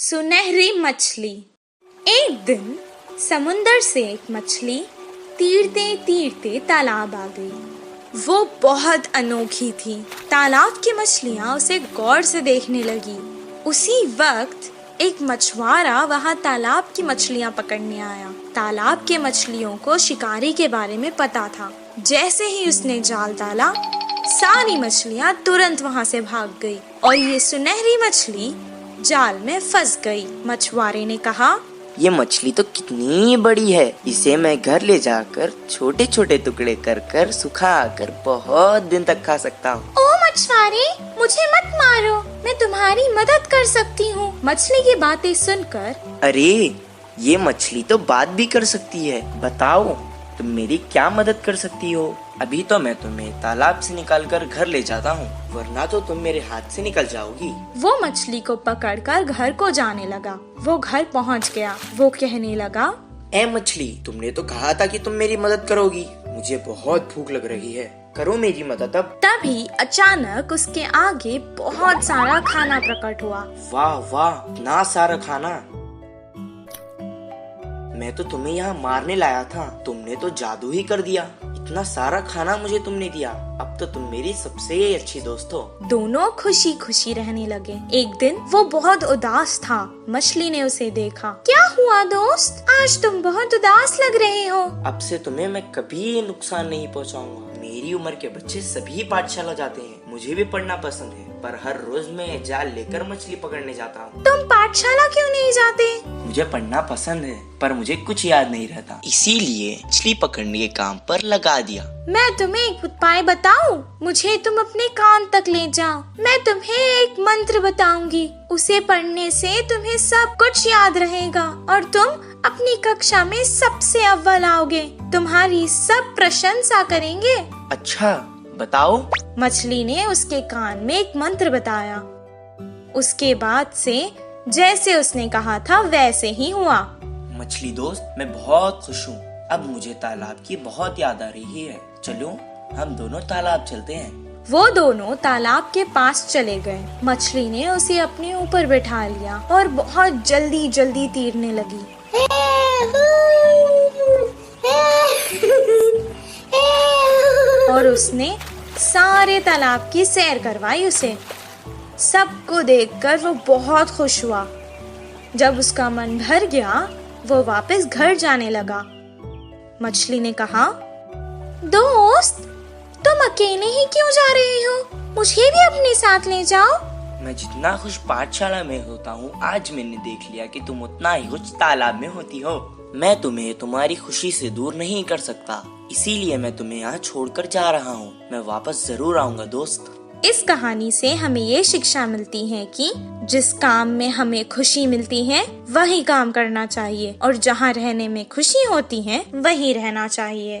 सुनहरी मछली। एक दिन समुंदर से एक मछली तीरते तीरते तालाब आ गई। वो बहुत अनोखी थी। तालाब की मछलियाँ उसे गौर से देखने लगी। उसी वक्त एक मछुआरा वहाँ तालाब की मछलियाँ पकड़ने आया। तालाब के मछलियों को शिकारी के बारे में पता था। जैसे ही उसने जाल डाला, सारी मछलियाँ तुरंत वहाँ से भाग गई और ये सुनहरी मछली जाल में फंस गई। मछुआरे ने कहा, ये मछली तो कितनी बड़ी है, इसे मैं घर ले जाकर छोटे छोटे टुकड़े कर कर सुखा कर बहुत दिन तक खा सकता हूँ। ओ मछुआरे, मुझे मत मारो, मैं तुम्हारी मदद कर सकती हूँ। मछली की बातें सुनकर, अरे ये मछली तो बात भी कर सकती है, बताओ तुम मेरी क्या मदद कर सकती हो? अभी तो मैं तुम्हें तालाब से निकालकर घर ले जाता हूँ, वरना तो तुम मेरे हाथ से निकल जाओगी। वो मछली को पकड़कर घर को जाने लगा। वो घर पहुँच गया। वो कहने लगा, ए मछली, तुमने तो कहा था कि तुम मेरी मदद करोगी। मुझे बहुत भूख लग रही है, करो मेरी मदद अब। तभी अचानक उसके आगे बहुत सारा खाना प्रकट हुआ। वाह वाह, इतना सारा खाना! मैं तो तुम्हें यहाँ मारने लाया था, तुमने तो जादू ही कर दिया। इतना सारा खाना मुझे तुमने दिया, अब तो तुम मेरी सबसे अच्छी दोस्त हो। दोनों खुशी खुशी रहने लगे। एक दिन वो बहुत उदास था। मछली ने उसे देखा। क्या हुआ दोस्त, आज तुम बहुत उदास लग रहे हो। अब से तुम्हें मैं कभी नुकसान नहीं पहुँचाऊंगा। मेरी उम्र के बच्चे सभी पाठशाला जाते हैं, मुझे भी पढ़ना पसंद है, पर हर रोज मैं जाल लेकर मछली पकड़ने जाता हूँ। तुम पाठशाला क्यों नहीं जाते? मुझे पढ़ना पसंद है, पर मुझे कुछ याद नहीं रहता, इसीलिए मछली पकड़ने के काम पर लगा दिया। मैं तुम्हें एक उपाय बताऊं? मुझे तुम अपने कान तक ले जाओ। मैं तुम्हें एक मंत्र बताऊंगी, उसे पढ़ने से तुम्हें सब कुछ याद रहेगा और तुम अपनी कक्षा में सबसे अव्वल आओगे। तुम्हारी सब प्रशंसा करेंगे। अच्छा, बताओ। मछली ने उसके कान में एक मंत्र बताया। उसके बाद से जैसे उसने कहा था वैसे ही हुआ। मछली दोस्त, मैं बहुत खुश हूँ। अब मुझे तालाब की बहुत याद आ रही है। चलो हम दोनों तालाब चलते हैं। वो दोनों तालाब के पास चले गए। मछली ने उसे अपने ऊपर बैठा लिया और बहुत जल्दी जल्दी तैरने लगी। और उसने सारे तालाब की सैर करवाई उसे। सबको देखकर वो बहुत खुश हुआ। जब उसका मन भर गया, वो वापस घर जाने लगा। मछली ने कहा, दोस्त, तुम अकेले ही क्यों जा रहे हो? मुझे भी अपने साथ ले जाओ। मैं जितना खुश पाठशाला में होता हूँ, आज मैंने देख लिया कि तुम उतना ही खुश तालाब में होती हो। मैं तुम्हें तुम्हारी खुशी से दूर नहीं कर सकता, इसीलिए मैं तुम्हें यहाँ छोड़कर जा रहा हूँ। मैं वापस जरूर आऊँगा दोस्त। इस कहानी से हमें ये शिक्षा मिलती है कि जिस काम में हमें खुशी मिलती है वही काम करना चाहिए और जहाँ रहने में खुशी होती है वही रहना चाहिए।